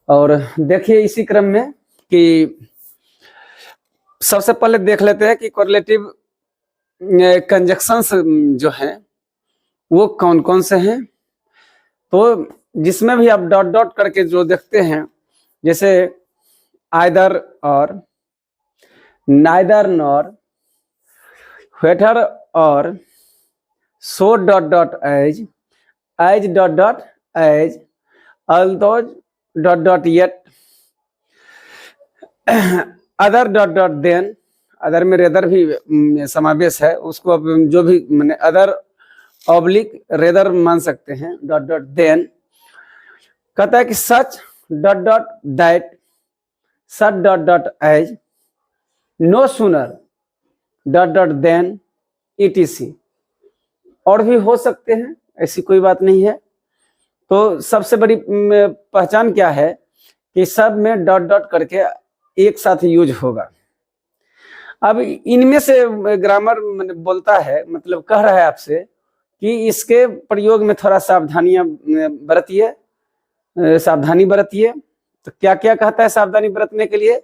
और देखिए इसी क्रम में कि सबसे पहले देख लेते हैं कि कोरिलेटिव कंजक्शंस जो हैं वो कौन कौन से हैं। तो जिसमें भी आप डॉट डॉट करके जो देखते हैं, जैसे आइदर और, neither nor, whether or, so dot dot as dot dot as, although dot dot yet, other dot dot than, other में रेदर भी समावेश है, उसको अब जो भी मैंने अदर ऑब्लिक रेदर मान सकते हैं, डॉट डॉट देन। कहता है कि such dot dot that, such dot dot as, no sooner dot dot then, ETC. और भी हो सकते हैं, ऐसी कोई बात नहीं है। तो सबसे बड़ी पहचान क्या है कि सब में डॉट डॉट करके एक साथ यूज होगा। अब इनमें से ग्रामर बोलता है, मतलब कह रहा है आपसे कि इसके प्रयोग में थोड़ा सावधानियां बरतिए, सावधानी बरतिए। तो क्या क्या कहता है सावधानी बरतने के लिए?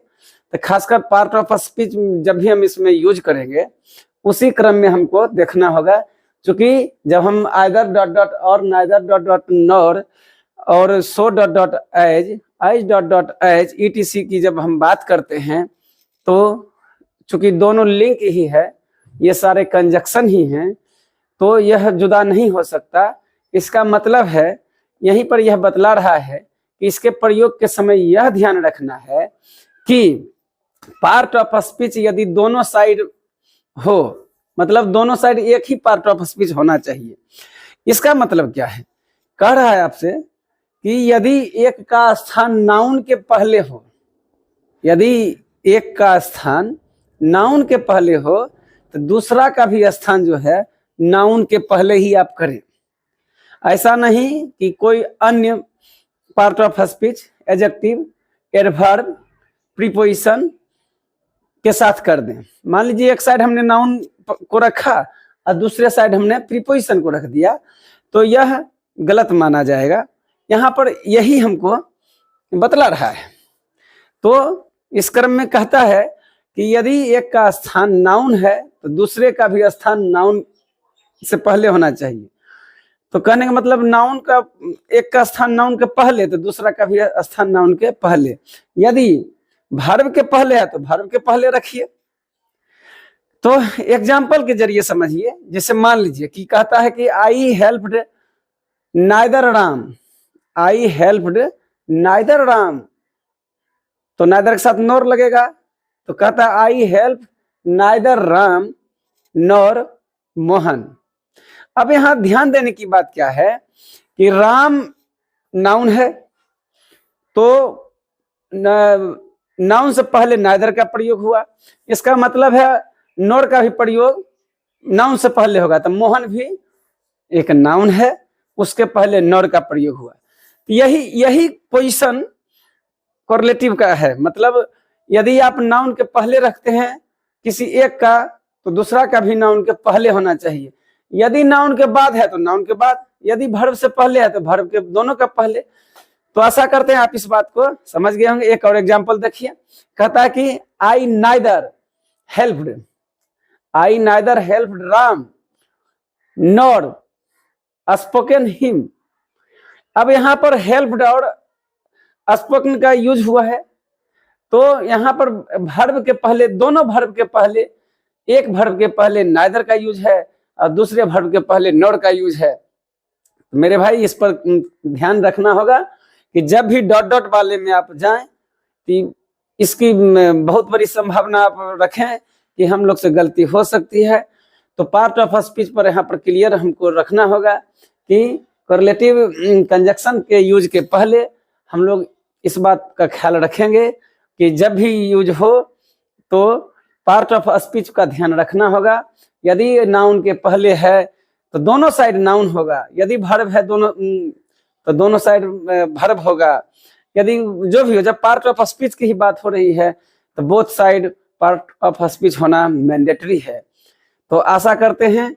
तो खासकर पार्ट ऑफ स्पीच जब भी हम इसमें यूज करेंगे उसी क्रम में हमको देखना होगा, क्योंकि जब हम either dot dot or, neither dot dot nor और, so dot dot as dot dot as, ETC की जब हम बात करते हैं तो चूंकि दोनों लिंक ही है, ये सारे कंजक्शन ही हैं, तो यह जुदा नहीं हो सकता। इसका मतलब है यहीं पर यह बतला रहा है कि इसके प्रयोग के समय यह ध्यान रखना है कि पार्ट ऑफ स्पीच यदि दोनों साइड हो, मतलब दोनों साइड एक ही पार्ट ऑफ स्पीच होना चाहिए। इसका मतलब क्या है? कह रहा है आपसे कि यदि एक का स्थान नाउन के पहले हो, यदि एक का स्थान नाउन के पहले हो तो दूसरा का भी स्थान जो है नाउन के पहले ही आप करें। ऐसा नहीं कि कोई अन्य part of speech adjective, adverb, preposition के साथ कर दें। मान लीजिए एक साइड हमने नाउन को रखा और दूसरे साइड हमने प्रीपोजिशन को रख दिया, तो यह गलत माना जाएगा। यहाँ पर यही हमको बतला रहा है। तो इस क्रम में कहता है कि यदि एक का स्थान नाउन है तो दूसरे का भी स्थान नाउन से पहले होना चाहिए। तो कहने का मतलब नाउन का एक का स्थान नाउन के पहले तो दूसरा का भी स्थान नाउन के पहले। यदि वर्ब के पहले है तो वर्ब के पहले रखिए। तो एग्जाम्पल के जरिए समझिए। जैसे मान लीजिए कि कहता है कि आई हेल्प्ड नाइदर राम, आई हेल्प्ड नाइदर राम, तो नाइदर के साथ नॉर लगेगा, तो कहता है I help neither Ram nor Mohan. अब यहां ध्यान देने की बात क्या है कि राम नाउन है, तो नाउन से पहले नाइदर का प्रयोग हुआ, इसका मतलब है नॉर का भी प्रयोग नाउन से पहले होगा। तो मोहन भी एक नाउन है, उसके पहले नॉर का प्रयोग हुआ। यही पोजीशन कोरिलेटिव का है। मतलब यदि आप नाउन के पहले रखते हैं किसी एक का तो दूसरा का भी नाउन के पहले होना चाहिए। यदि नाउन के बाद है तो नाउन के बाद, यदि वर्ब से पहले है तो वर्ब के दोनों का पहले। तो आशा करते हैं आप इस बात को समझ गए होंगे। एक और एग्जांपल देखिए। कहता है कि I neither helped, I neither helped Ram nor spoken him. अब यहाँ पर हेल्प्ड और स्पोकन का यूज हुआ है, तो यहाँ पर वर्ब के पहले, दोनों वर्ब के पहले, एक वर्ब के पहले नाइदर का यूज है और दूसरे वर्ब के पहले नॉर का यूज है। मेरे भाई इस पर ध्यान रखना होगा कि जब भी डॉट डॉट वाले में आप जाएं तो इसकी बहुत बड़ी संभावना आप रखें कि हम लोग से गलती हो सकती है। तो पार्ट ऑफ स्पीच पर यहाँ पर क्लियर हमको रखना होगा कि कोरिलेटिव कंजक्शन के यूज के पहले हम लोग इस बात का ख्याल रखेंगे कि जब भी यूज हो तो पार्ट ऑफ स्पीच का ध्यान रखना होगा। यदि नाउन के पहले है तो दोनों साइड नाउन होगा, यदि वर्ब है दोनों तो दोनों साइड वर्ब होगा। यदि जो भी हो, जब पार्ट ऑफ स्पीच की ही बात हो रही है तो both side part of speech होना मैंडेटरी है। तो आशा करते हैं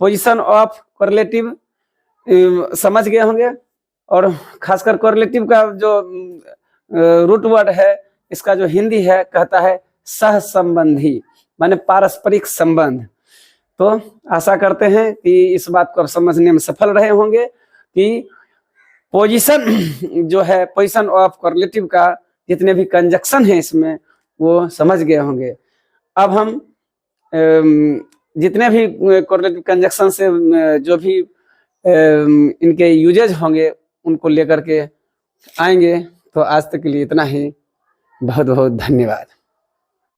पोजीशन ऑफ कोरिलेटिव समझ गए होंगे, और खासकर कोरिलेटिव का जो रूट वर्ड है, इसका जो हिंदी है कहता है सह संबंधी, माने पारस्परिक संबंध। तो आशा करते हैं कि इस बात को आप समझने में सफल रहे होंगे कि पोजीशन जो है, पोजीशन ऑफ कोरिलेटिव का जितने भी कंजक्शन है इसमें वो समझ गए होंगे। अब हम जितने भी कोरिलेटिव कंजक्शन से जो भी इनके यूजेज होंगे उनको लेकर के आएंगे। तो आज तक के लिए इतना ही, बहुत बहुत धन्यवाद।